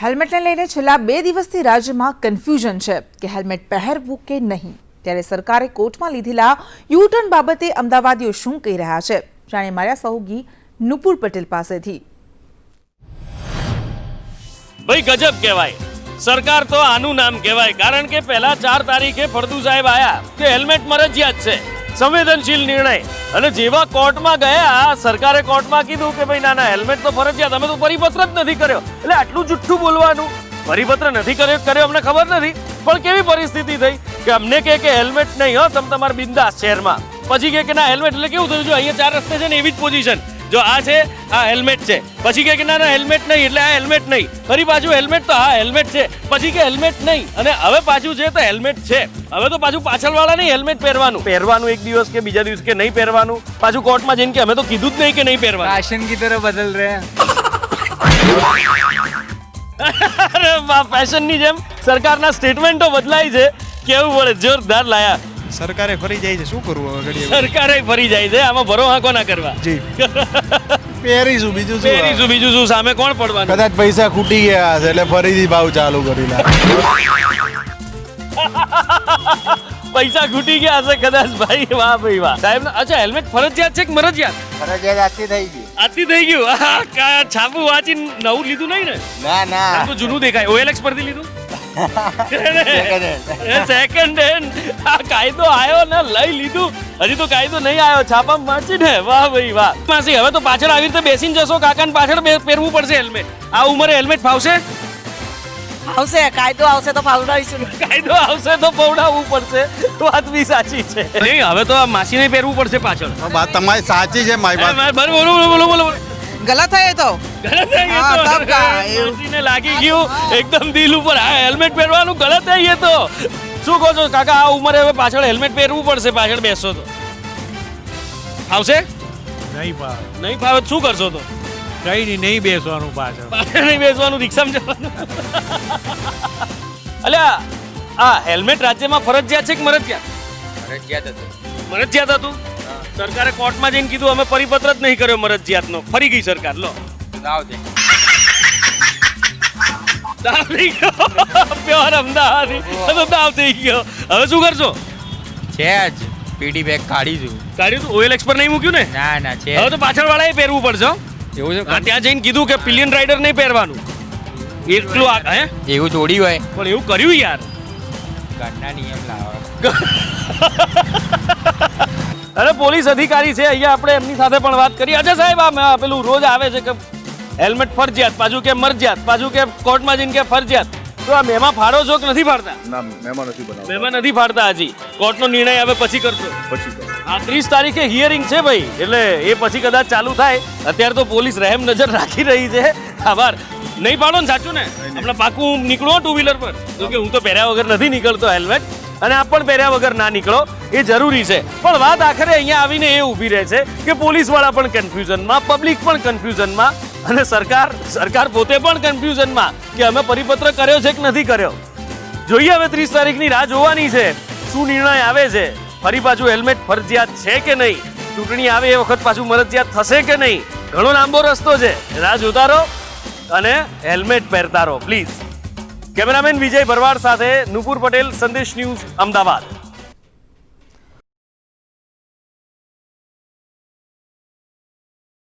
હેલ્મેટને લઈને છેલ્લા 2 દિવસથી રાજ્યમાં કન્ફ્યુઝન છે કે હેલ્મેટ પહેરવું કે નહીં। ત્યારે સરકારે કોર્ટમાં લીધેલા યુ-ટર્ન બાબતે અમદાવાદીઓ શું કહી રહ્યા છે, જાણે મારા સહયોગી નુપુર પટેલ પાસેથી। ભાઈ ગજબ કહેવાય, સરકાર તો આનું નામ કહેવાય, કારણ કે પહેલા 4 તારીખે ફળદુ સાહેબ આયા કે હેલ્મેટ મરજિયાત છે, સંવેદનશીલ નિર્ણય, અને જેવા કોર્ટમાં ગયા સરકારે કોર્ટમાં કીધું કે ભાઈ ના હેલ્મેટ તો ફરજિયાત, અમે તો પરિપત્ર જ નથી કર્યો। એટલે આટલું જુઠ્ઠું બોલવાનું, પરિપત્ર નથી કર્યો અમને ખબર નથી, પણ કેવી પરિસ્થિતિ થઈ કે અમને કે હેલ્મેટ નહીં હો, તમે તમારા બિંદાસ શહેરમાં, પછી કે ના હેલ્મેટ, એટલે કેવું થયું, જો અહીંયા 4 રસ્તે છે ને એવી જ પોઝિશન, જો આ છે આ હેલ્મેટ છે, પછી કે ના હેલ્મેટ નહીં એટલે આ હેલ્મેટ નહીં, ફરી પાછું હેલ્મેટ તો હા હેલ્મેટ છે, પછી કે હેલ્મેટ નહીં, અને હવે પાછું છે તો હેલ્મેટ છે, હવે તો પાછું પાછળવાળા નહીં હેલ્મેટ પહેરવાનું એક દિવસ કે બીજા દિવસ કે નહીં પહેરવાનું, પાછું કોર્ટમાં જઈને કે અમે તો કીધું જ નહીં કે નહીં પહેરવાનું। फैशन की तरह बदल रहे हैं। અરે વાહ, ફેશનની જેમ સરકારના સ્ટેટમેન્ટો બદલાય છે, કેવું પડે, જોરદાર લાયા। સરકારે ફરી જાય છે, શું કરવું હવે ઘડીએ? સરકારે ફરી જાય છે, આમાં ભરો આંકો ના કરવા, જી પહેરીશું બીજું શું, સામે કોણ પડવાનું? કદાચ પૈસા ખૂટી ગયા હશે એટલે ફરીથી ભાવ ચાલુ કરી નાખે। પૈસા ખૂટી ગયા હશે કદાચ, ભાઈ વાહ ભાઈ વાહ સાહેબ। અચ્છા, હેલ્મેટ ફરજિયાત છે કે મરજિયાત? फरजियात आती रहेगी। આથી થઈ ગયું, છાપું વાંચી નવું લીધું નહીં ને? ना આ તો જૂનું દેખાય, OLX પરથી લીધું, સેકન્ડ હેન્ડ। આ કાયદો આવ્યો ને લઈ લીધું, હજી તો કાયદો નહીં આવ્યો, છાપા વાંચી ને, વાહ ભાઈ વાહ। માસી, હવે તો પાછળ આવી રીતે બેસીને જશો, કાકાને પાછળ પહેરવું પડશે હેલ્મેટ, આ ઉંમરે હેલ્મેટ ફાવશે? આવશે, કાયદો આવશે તો ફાવડાવીશું। કાયદો આવશે તો પવડાવવું પડશે, વાત બી સાચી છે। નહીં, હવે તો આ માસીને પહેરવું પડશે પાછળ। વાત તમારી સાચી છે, મારી વાત બોલો ગલત है ये तो। ગલત है ये हाँ, तो, तब का? માસીને લાગી ગયું એકદમ દિલ ઉપર, હા હેલ્મેટ પહેરવાનું ગલત है ये तो। શું કહો છો કાકા, આ ઉંમરે હવે પાછળ હેલ્મેટ પહેરવું પડશે, પાછળ બેસો તો આવશે? નહીં ફાવે શું કરશો તો? કઈ નહીં બેસવાનું, પાછળ નહીં બેસવાનું, રિક્ષામાં જવાનું। અલ્યા, આ હેલ્મેટ રાજ્યમાં ફરજિયાત છે કે મરજિયાત? મરજિયાત હતું, સરકારે કોર્ટમાં જઈને કીધું અમે પરિપત્ર જ નહીં કર્યો મરજિયાતનો, ફરી ગઈ સરકાર, લો દાવ થઈ ગયો, પ્યોર અમદાવાદી, તો દાવ થઈ ગયો। હવે શું કરશો? છે જ પીડી બેગ કાઢીશું। કાઢ્યું તું? OLX પર નહીં મૂક્યું ને? ના છે। હવે તો પાછળ વાળાએ પહેરવું પડશે હો। એવું છે? હા, ત્યાં જઈને કીધું કે પિલિયન રાઇડર નહીં પહેરવાનું, એટલું હે, એવું થોડી હોય, પણ એવું કર્યું યાર, ઘરના નિયમ લાવો। અરે પોલીસ અધિકારી છે અહીંયા, આપણે એમની સાથે પણ વાત કરી। અચ્છા સાહેબ, આ પેલું રોજ આવે છે કે હેલ્મેટ ફરજિયાત, પાછું કે મરજિયાત, પાછું કે કોર્ટમાં જઈને કે ફરજિયાત, તો આ મેમાં ફાડો છો કે નથી ફાડતા? ના, મહેમાન નથી બનાવતા, મેમાં નથી ફાડતા હજી, કોર્ટનો નિર્ણય આવે પછી કરશો? પછી આ 30 તારીખે હિયરિંગ છે ભાઈ, એટલે એ પછી કદાચ ચાલુ થાય। અત્યારે તો પોલીસ રહેમ નજર રાખી રહી છે। આભાર। નહીં પાડો ને, સાચું ને? આપણે પાકું હું નીકળું 2 વ્હીલર પર, જોકે હું તો પહેર્યા વગર નથી નીકળતો હેલ્મેટ, અને આપ પણ પહેર્યા વગર ના નીકળો, એ જરૂરી છે। પણ વાત આખરે અહીંયા આવીને એ ઊભી રહે છે કે પોલીસવાળા પણ કન્ફ્યુઝનમાં, પબ્લિક પણ કન્ફ્યુઝનમાં, અને સરકાર પોતે પણ કન્ફ્યુઝનમાં કે અમે પરિપત્ર કર્યો છે કે નથી કર્યો। જોઈએ હવે 30 તારીખની રાહ જોવાની છે, શું નિર્ણય આવે છે, ફરી પાછું હેલ્મેટ ફરજિયાત છે કે નહીં, ચૂંટણી આવે એ વખત પાછું મરજિયાત થશે કે નહીં, ઘણો લાંબો રસ્તો છે, રાહ જોતા રહો અને હેલ્મેટ પહેરતા રહો પ્લીઝ। કેમેરામેન વિજય ભરવાડ સાથે નુપુર પટેલ, સંદેશ ન્યૂઝ, અમદાવાદ।